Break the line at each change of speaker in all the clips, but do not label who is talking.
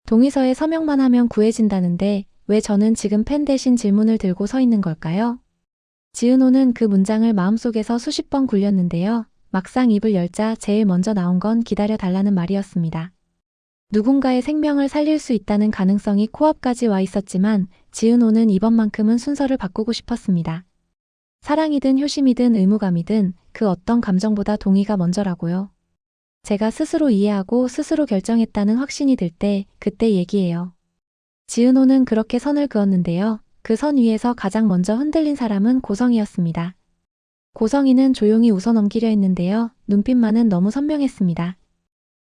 동의서에 서명만 하면 구해진다는데 왜 저는 지금 펜 대신 질문을 들고 서 있는 걸까요? 지은호는 그 문장을 마음속에서 수십 번 굴렸는데요. 막상 입을 열자 제일 먼저 나온 건 기다려 달라는 말이었습니다. 누군가의 생명을 살릴 수 있다는 가능성이 코앞까지 와 있었지만 지은호는 이번만큼은 순서를 바꾸고 싶었습니다. 사랑이든 효심이든 의무감이든 그 어떤 감정보다 동의가 먼저라고요. 제가 스스로 이해하고 스스로 결정했다는 확신이 들 때, 그때 얘기예요. 지은호는 그렇게 선을 그었는데요. 그 선 위에서 가장 먼저 흔들린 사람은 고성이었습니다. 고성이는 조용히 웃어넘기려 했는데요. 눈빛만은 너무 선명했습니다.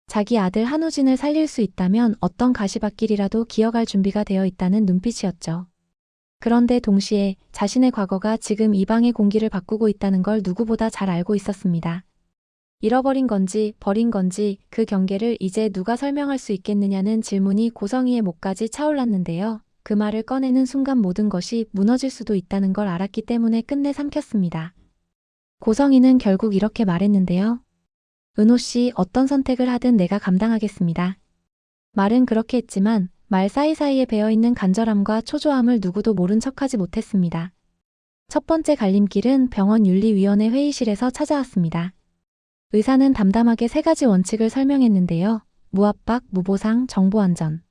자기 아들 한우진을 살릴 수 있다면 어떤 가시밭길이라도 기어갈 준비가 되어 있다는 눈빛이었죠. 그런데 동시에 자신의 과거가 지금 이 방의 공기를 바꾸고 있다는 걸 누구보다 잘 알고 있었습니다. 잃어버린 건지 버린 건지 그 경계를 이제 누가 설명할 수 있겠느냐는 질문이 고성이의 목까지 차올랐는데요. 그 말을 꺼내는 순간 모든 것이 무너질 수도 있다는 걸 알았기 때문에 끝내 삼켰습니다. 고성이는 결국 이렇게 말했는데요. 은호 씨, 어떤 선택을 하든 내가 감당하겠습니다. 말은 그렇게 했지만 말 사이사이에 배어있는 간절함과 초조함을 누구도 모른 척하지 못했습니다. 첫 번째 갈림길은 병원 윤리위원회 회의실에서 찾아왔습니다. 의사는 담담하게 세 가지 원칙을 설명했는데요. 무압박, 무보상, 정보안전.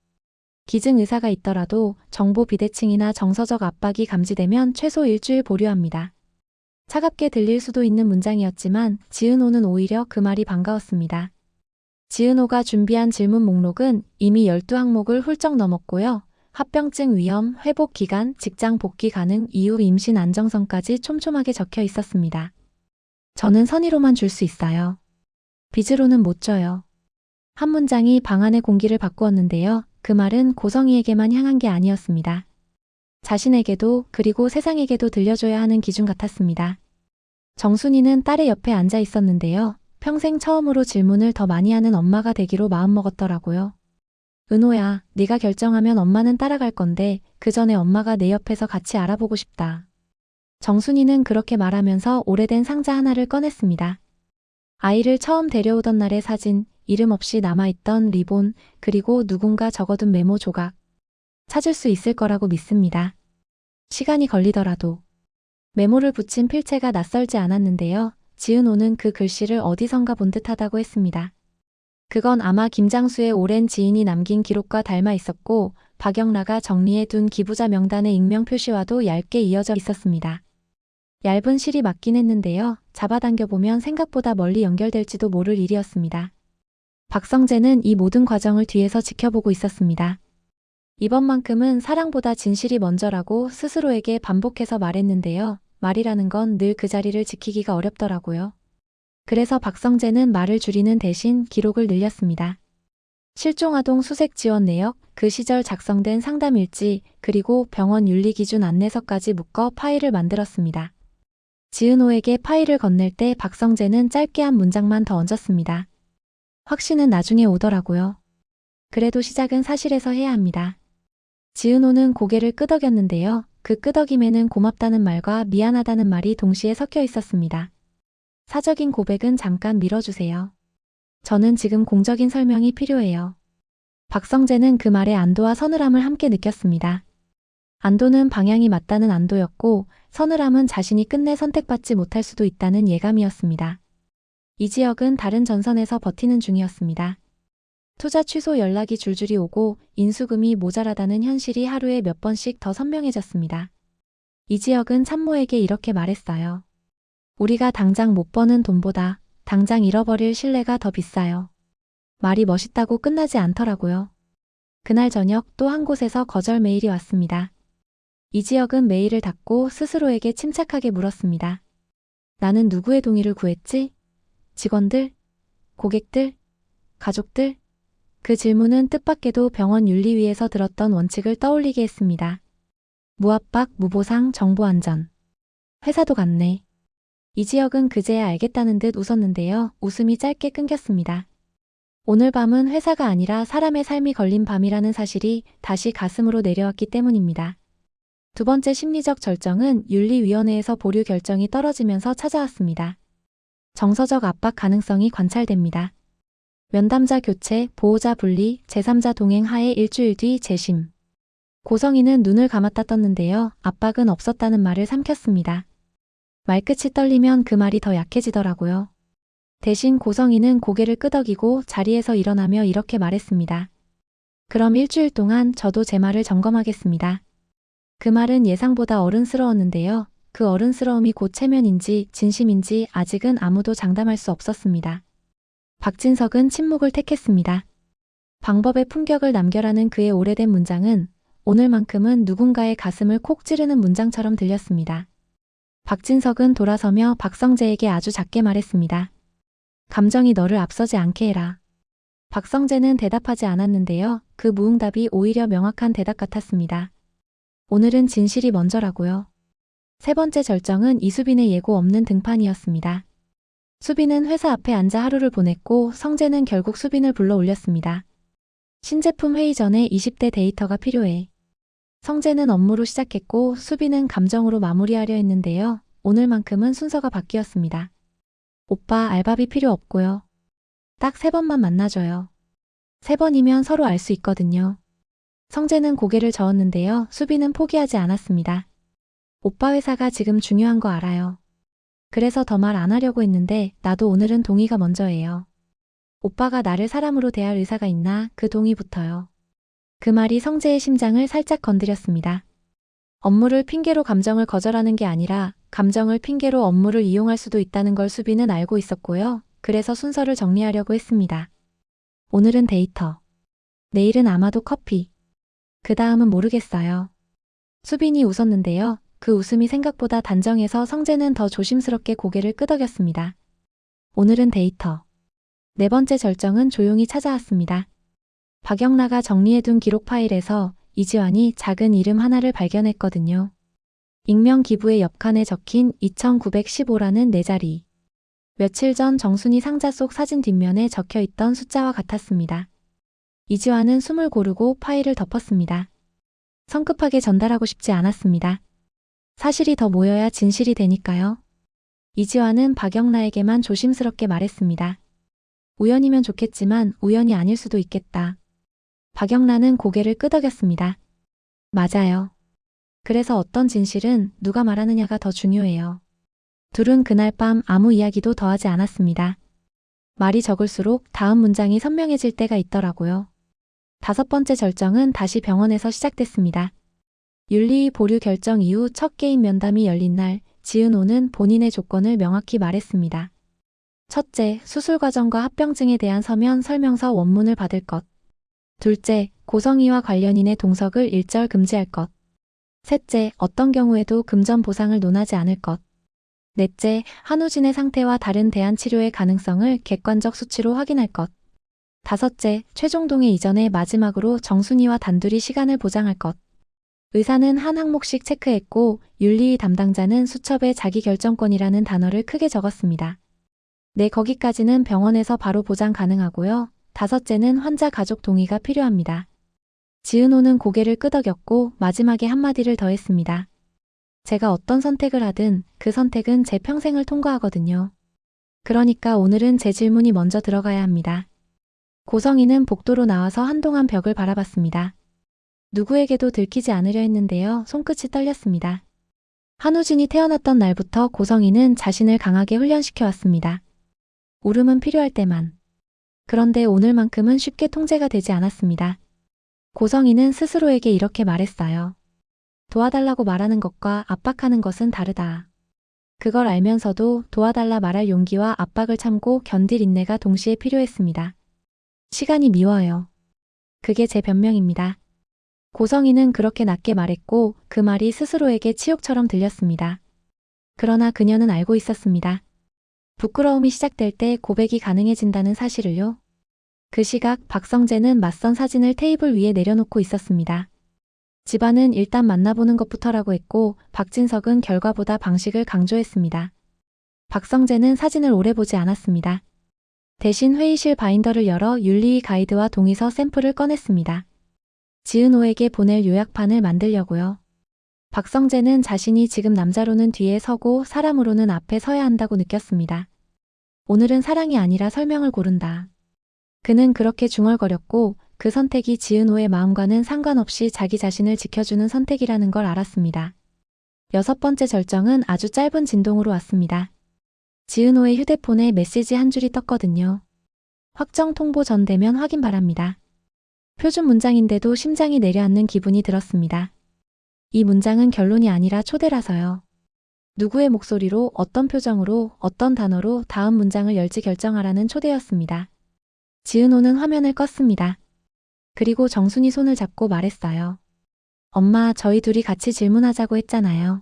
기증의사가 있더라도 정보 비대칭이나 정서적 압박이 감지되면 최소 일주일 보류합니다. 차갑게 들릴 수도 있는 문장이었지만 지은호는 오히려 그 말이 반가웠습니다. 지은호가 준비한 질문 목록은 이미 12항목을 훌쩍 넘었고요. 합병증 위험, 회복 기간, 직장 복귀 가능, 이후 임신 안정성까지 촘촘하게 적혀 있었습니다. 저는 선의로만 줄 수 있어요. 빚으로는 못 줘요. 한 문장이 방 안의 공기를 바꾸었는데요. 그 말은 고성이에게만 향한 게 아니었습니다. 자신에게도 그리고 세상에게도 들려줘야 하는 기준 같았습니다. 정순이는 딸의 옆에 앉아 있었는데요. 평생 처음으로 질문을 더 많이 하는 엄마가 되기로 마음먹었더라고요. 은호야, 네가 결정하면 엄마는 따라갈 건데 그 전에 엄마가 내 옆에서 같이 알아보고 싶다. 정순이는 그렇게 말하면서 오래된 상자 하나를 꺼냈습니다. 아이를 처음 데려오던 날의 사진, 이름 없이 남아있던 리본, 그리고 누군가 적어둔 메모 조각. 찾을 수 있을 거라고 믿습니다. 시간이 걸리더라도. 메모를 붙인 필체가 낯설지 않았는데요. 지은호는 그 글씨를 어디선가 본 듯하다고 했습니다. 그건 아마 김장수의 오랜 지인이 남긴 기록과 닮아 있었고 박영라가 정리해둔 기부자 명단의 익명 표시와도 얇게 이어져 있었습니다. 얇은 실이 맞긴 했는데요. 잡아당겨보면 생각보다 멀리 연결될지도 모를 일이었습니다. 박성재는 이 모든 과정을 뒤에서 지켜보고 있었습니다. 이번만큼은 사랑보다 진실이 먼저라고 스스로에게 반복해서 말했는데요. 말이라는 건 늘 그 자리를 지키기가 어렵더라고요. 그래서 박성재는 말을 줄이는 대신 기록을 늘렸습니다. 실종아동 수색 지원 내역, 그 시절 작성된 상담일지, 그리고 병원 윤리기준 안내서까지 묶어 파일을 만들었습니다. 지은호에게 파일을 건넬 때 박성재는 짧게 한 문장만 더 얹었습니다. 확신은 나중에 오더라고요. 그래도 시작은 사실에서 해야 합니다. 지은호는 고개를 끄덕였는데요. 그 끄덕임에는 고맙다는 말과 미안하다는 말이 동시에 섞여 있었습니다. 사적인 고백은 잠깐 미뤄주세요. 저는 지금 공적인 설명이 필요해요. 박성재는 그 말에 안도와 서늘함을 함께 느꼈습니다. 안도는 방향이 맞다는 안도였고 서늘함은 자신이 끝내 선택받지 못할 수도 있다는 예감이었습니다. 이 지역은 다른 전선에서 버티는 중이었습니다. 투자 취소 연락이 줄줄이 오고 인수금이 모자라다는 현실이 하루에 몇 번씩 더 선명해졌습니다. 이 지역은 참모에게 이렇게 말했어요. 우리가 당장 못 버는 돈보다 당장 잃어버릴 신뢰가 더 비싸요. 말이 멋있다고 끝나지 않더라고요. 그날 저녁 또 한 곳에서 거절 메일이 왔습니다. 이 지역은 메일을 닫고 스스로에게 침착하게 물었습니다. 나는 누구의 동의를 구했지? 직원들? 고객들? 가족들? 그 질문은 뜻밖에도 병원 윤리위에서 들었던 원칙을 떠올리게 했습니다. 무압박, 무보상, 정보안전. 회사도 같네. 이 지역은 그제야 알겠다는 듯 웃었는데요. 웃음이 짧게 끊겼습니다. 오늘 밤은 회사가 아니라 사람의 삶이 걸린 밤이라는 사실이 다시 가슴으로 내려왔기 때문입니다. 두 번째 심리적 절정은 윤리위원회에서 보류 결정이 떨어지면서 찾아왔습니다. 정서적 압박 가능성이 관찰됩니다. 면담자 교체, 보호자 분리, 제3자 동행 하에 일주일 뒤 재심. 고성이는 눈을 감았다 떴는데요. 압박은 없었다는 말을 삼켰습니다. 말끝이 떨리면 그 말이 더 약해지더라고요. 대신 고성이는 고개를 끄덕이고 자리에서 일어나며 이렇게 말했습니다. 그럼 일주일 동안 저도 제 말을 점검하겠습니다. 그 말은 예상보다 어른스러웠는데요. 그 어른스러움이 곧 체면인지 진심인지 아직은 아무도 장담할 수 없었습니다. 박진석은 침묵을 택했습니다. 방법의 품격을 남겨라는 그의 오래된 문장은 오늘만큼은 누군가의 가슴을 콕 찌르는 문장처럼 들렸습니다. 박진석은 돌아서며 박성재에게 아주 작게 말했습니다. 감정이 너를 앞서지 않게 해라. 박성재는 대답하지 않았는데요. 그 무응답이 오히려 명확한 대답 같았습니다. 오늘은 진실이 먼저라고요. 세 번째 절정은 이수빈의 예고 없는 등판이었습니다. 수빈은 회사 앞에 앉아 하루를 보냈고 성재는 결국 수빈을 불러 올렸습니다. 신제품 회의 전에 20대 데이터가 필요해. 성재는 업무로 시작했고 수빈은 감정으로 마무리하려 했는데요. 오늘만큼은 순서가 바뀌었습니다. 오빠 알바비 필요 없고요. 딱 3번만 만나줘요. 3번이면 서로 알 수 있거든요. 성재는 고개를 저었는데요. 수빈은 포기하지 않았습니다. 오빠 회사가 지금 중요한 거 알아요. 그래서 더 말 안 하려고 했는데 나도 오늘은 동의가 먼저예요. 오빠가 나를 사람으로 대할 의사가 있나 그 동의부터요. 그 말이 성재의 심장을 살짝 건드렸습니다. 업무를 핑계로 감정을 거절하는 게 아니라 감정을 핑계로 업무를 이용할 수도 있다는 걸 수빈은 알고 있었고요. 그래서 순서를 정리하려고 했습니다. 오늘은 데이터. 내일은 아마도 커피. 그 다음은 모르겠어요. 수빈이 웃었는데요. 그 웃음이 생각보다 단정해서 성재는 더 조심스럽게 고개를 끄덕였습니다. 오늘은 데이터. 네 번째 절정은 조용히 찾아왔습니다. 박영라가 정리해둔 기록 파일에서 이지환이 작은 이름 하나를 발견했거든요. 익명 기부의 옆칸에 적힌 2915라는 네 자리. 며칠 전 정순이 상자 속 사진 뒷면에 적혀있던 숫자와 같았습니다. 이지환은 숨을 고르고 파일을 덮었습니다. 성급하게 전달하고 싶지 않았습니다. 사실이 더 모여야 진실이 되니까요. 이지환은 박영라에게만 조심스럽게 말했습니다. 우연이면 좋겠지만 우연이 아닐 수도 있겠다. 박영라는 고개를 끄덕였습니다. 맞아요. 그래서 어떤 진실은 누가 말하느냐가 더 중요해요. 둘은 그날 밤 아무 이야기도 더하지 않았습니다. 말이 적을수록 다음 문장이 선명해질 때가 있더라고요. 5번째 절정은 다시 병원에서 시작됐습니다. 윤리위 보류 결정 이후 첫 개인 면담이 열린 날, 지은호는 본인의 조건을 명확히 말했습니다. 첫째, 수술 과정과 합병증에 대한 서면 설명서 원문을 받을 것. 둘째, 고성희와 관련인의 동석을 일절 금지할 것. 셋째, 어떤 경우에도 금전 보상을 논하지 않을 것. 넷째, 한우진의 상태와 다른 대안 치료의 가능성을 객관적 수치로 확인할 것. 다섯째, 최종동의 이전에 마지막으로 정순이와 단둘이 시간을 보장할 것. 의사는 한 항목씩 체크했고 윤리위 담당자는 수첩에 자기결정권이라는 단어를 크게 적었습니다. 네, 거기까지는 병원에서 바로 보장 가능하고요. 다섯째는 환자 가족 동의가 필요합니다. 지은호는 고개를 끄덕였고 마지막에 한마디를 더했습니다. 제가 어떤 선택을 하든 그 선택은 제 평생을 통과하거든요. 그러니까 오늘은 제 질문이 먼저 들어가야 합니다. 고성희는 복도로 나와서 한동안 벽을 바라봤습니다. 누구에게도 들키지 않으려 했는데요. 손끝이 떨렸습니다. 한우진이 태어났던 날부터 고성희는 자신을 강하게 훈련시켜왔습니다. 울음은 필요할 때만. 그런데 오늘만큼은 쉽게 통제가 되지 않았습니다. 고성희는 스스로에게 이렇게 말했어요. 도와달라고 말하는 것과 압박하는 것은 다르다. 그걸 알면서도 도와달라 말할 용기와 압박을 참고 견딜 인내가 동시에 필요했습니다. 시간이 미워요. 그게 제 변명입니다. 고성희는 그렇게 낮게 말했고 그 말이 스스로에게 치욕처럼 들렸습니다. 그러나 그녀는 알고 있었습니다. 부끄러움이 시작될 때 고백이 가능해진다는 사실을요. 그 시각 박성재는 맞선 사진을 테이블 위에 내려놓고 있었습니다. 집안은 일단 만나보는 것부터라고 했고 박진석은 결과보다 방식을 강조했습니다. 박성재는 사진을 오래 보지 않았습니다. 대신 회의실 바인더를 열어 윤리위 가이드와 동의서 샘플을 꺼냈습니다. 지은호에게 보낼 요약판을 만들려고요. 박성재는 자신이 지금 남자로는 뒤에 서고 사람으로는 앞에 서야 한다고 느꼈습니다. 오늘은 사랑이 아니라 설명을 고른다. 그는 그렇게 중얼거렸고 그 선택이 지은호의 마음과는 상관없이 자기 자신을 지켜주는 선택이라는 걸 알았습니다. 6번째 절정은 아주 짧은 진동으로 왔습니다. 지은호의 휴대폰에 메시지 한 줄이 떴거든요. 확정 통보 전 되면 확인 바랍니다. 표준 문장인데도 심장이 내려앉는 기분이 들었습니다. 이 문장은 결론이 아니라 초대라서요. 누구의 목소리로 어떤 표정으로 어떤 단어로 다음 문장을 열지 결정하라는 초대였습니다. 지은호는 화면을 껐습니다. 그리고 정순이 손을 잡고 말했어요. 엄마, 저희 둘이 같이 질문하자고 했잖아요.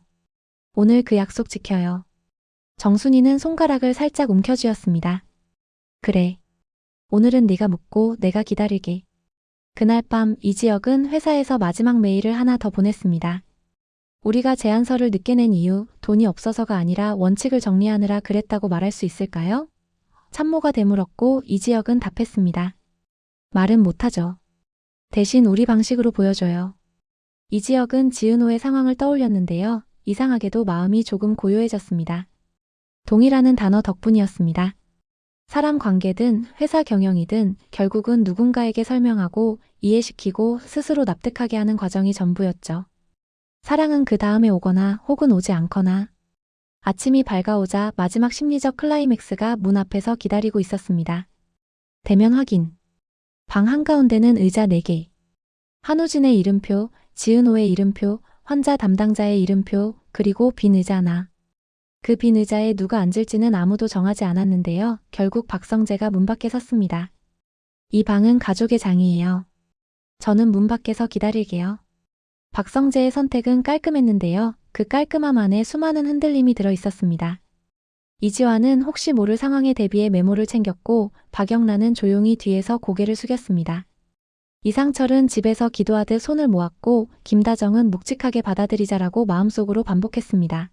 오늘 그 약속 지켜요. 정순이는 손가락을 살짝 움켜쥐었습니다. 그래. 오늘은 네가 묻고 내가 기다릴게. 그날 밤 이지혁은 회사에서 마지막 메일을 하나 더 보냈습니다. 우리가 제안서를 늦게 낸 이유, 돈이 없어서가 아니라 원칙을 정리하느라 그랬다고 말할 수 있을까요? 참모가 되물었고 이지혁은 답했습니다. 말은 못하죠. 대신 우리 방식으로 보여줘요. 이지혁은 지은호의 상황을 떠올렸는데요. 이상하게도 마음이 조금 고요해졌습니다. 동의라는 단어 덕분이었습니다. 사람 관계든 회사 경영이든 결국은 누군가에게 설명하고 이해시키고 스스로 납득하게 하는 과정이 전부였죠. 사랑은 그 다음에 오거나 혹은 오지 않거나. 아침이 밝아오자 마지막 심리적 클라이맥스가 문 앞에서 기다리고 있었습니다. 대면 확인. 방 한가운데는 의자 4개. 한우진의 이름표, 지은호의 이름표, 환자 담당자의 이름표, 그리고 빈 의자 하나. 그 빈 의자에 누가 앉을지는 아무도 정하지 않았는데요. 결국 박성재가 문 밖에 섰습니다. 이 방은 가족의 장이에요. 저는 문 밖에서 기다릴게요. 박성재의 선택은 깔끔했는데요. 그 깔끔함 안에 수많은 흔들림이 들어 있었습니다. 이지화는 혹시 모를 상황에 대비해 메모를 챙겼고 박영란은 조용히 뒤에서 고개를 숙였습니다. 이상철은 집에서 기도하듯 손을 모았고 김다정은 묵직하게 받아들이자라고 마음속으로 반복했습니다.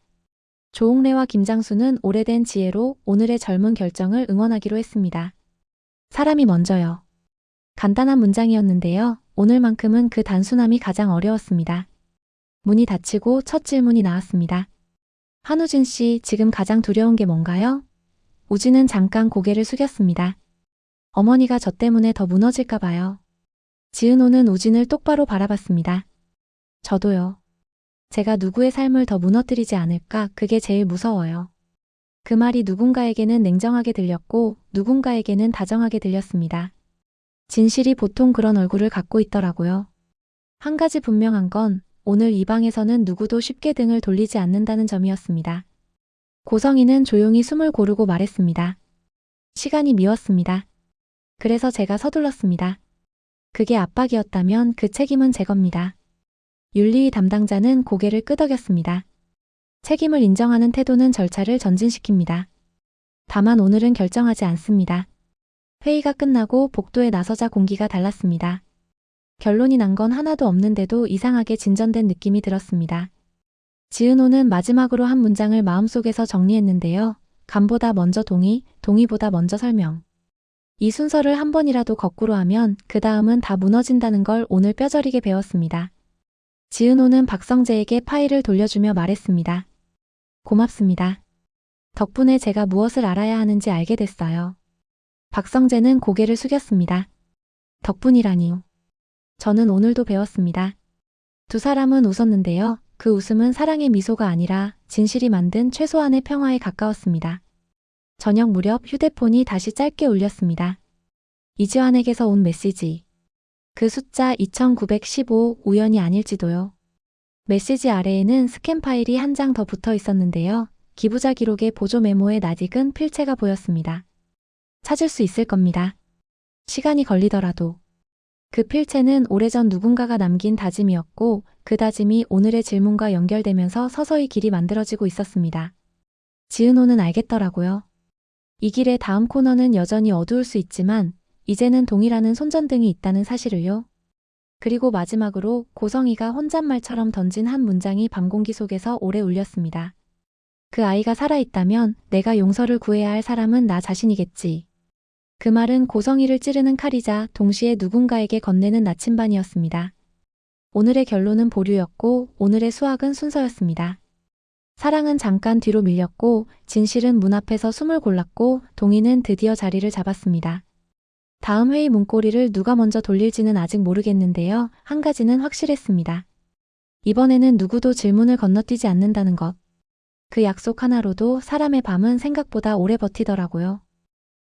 조옥래와 김장수는 오래된 지혜로 오늘의 젊은 결정을 응원하기로 했습니다. 사람이 먼저요. 간단한 문장이었는데요. 오늘만큼은 그 단순함이 가장 어려웠습니다. 문이 닫히고 첫 질문이 나왔습니다. 한우진 씨, 지금 가장 두려운 게 뭔가요? 우진은 잠깐 고개를 숙였습니다. 어머니가 저 때문에 더 무너질까 봐요. 지은호는 우진을 똑바로 바라봤습니다. 저도요. 제가 누구의 삶을 더 무너뜨리지 않을까, 그게 제일 무서워요. 그 말이 누군가에게는 냉정하게 들렸고 누군가에게는 다정하게 들렸습니다. 진실이 보통 그런 얼굴을 갖고 있더라고요. 한 가지 분명한 건 오늘 이 방에서는 누구도 쉽게 등을 돌리지 않는다는 점이었습니다. 고성희는 조용히 숨을 고르고 말했습니다. 시간이 미웠습니다. 그래서 제가 서둘렀습니다. 그게 압박이었다면 그 책임은 제 겁니다. 윤리위 담당자는 고개를 끄덕였습니다. 책임을 인정하는 태도는 절차를 전진시킵니다. 다만 오늘은 결정하지 않습니다. 회의가 끝나고 복도에 나서자 공기가 달랐습니다. 결론이 난 건 하나도 없는데도 이상하게 진전된 느낌이 들었습니다. 지은호는 마지막으로 한 문장을 마음속에서 정리했는데요. 감보다 먼저 동의, 동의보다 먼저 설명. 이 순서를 한 번이라도 거꾸로 하면 그 다음은 다 무너진다는 걸 오늘 뼈저리게 배웠습니다. 지은호는 박성재에게 파일을 돌려주며 말했습니다. 고맙습니다. 덕분에 제가 무엇을 알아야 하는지 알게 됐어요. 박성재는 고개를 숙였습니다. 덕분이라니요. 저는 오늘도 배웠습니다. 두 사람은 웃었는데요. 그 웃음은 사랑의 미소가 아니라 진실이 만든 최소한의 평화에 가까웠습니다. 저녁 무렵 휴대폰이 다시 짧게 울렸습니다. 이지환에게서 온 메시지. 그 숫자 2915 우연이 아닐지도요. 메시지 아래에는 스캔 파일이 한 장 더 붙어 있었는데요. 기부자 기록의 보조 메모에 낯익은 필체가 보였습니다. 찾을 수 있을 겁니다. 시간이 걸리더라도. 그 필체는 오래전 누군가가 남긴 다짐이었고 그 다짐이 오늘의 질문과 연결되면서 서서히 길이 만들어지고 있었습니다. 지은호는 알겠더라고요. 이 길의 다음 코너는 여전히 어두울 수 있지만 이제는 동이라는 손전등이 있다는 사실을요. 그리고 마지막으로 고성희가 혼잣말처럼 던진 한 문장이 밤공기 속에서 오래 울렸습니다. 그 아이가 살아있다면 내가 용서를 구해야 할 사람은 나 자신이겠지. 그 말은 고성희를 찌르는 칼이자 동시에 누군가에게 건네는 나침반이었습니다. 오늘의 결론은 보류였고 오늘의 수학은 순서였습니다. 사랑은 잠깐 뒤로 밀렸고 진실은 문 앞에서 숨을 골랐고 동의는 드디어 자리를 잡았습니다. 다음 회의 문고리를 누가 먼저 돌릴지는 아직 모르겠는데요. 한 가지는 확실했습니다. 이번에는 누구도 질문을 건너뛰지 않는다는 것. 그 약속 하나로도 사람의 밤은 생각보다 오래 버티더라고요.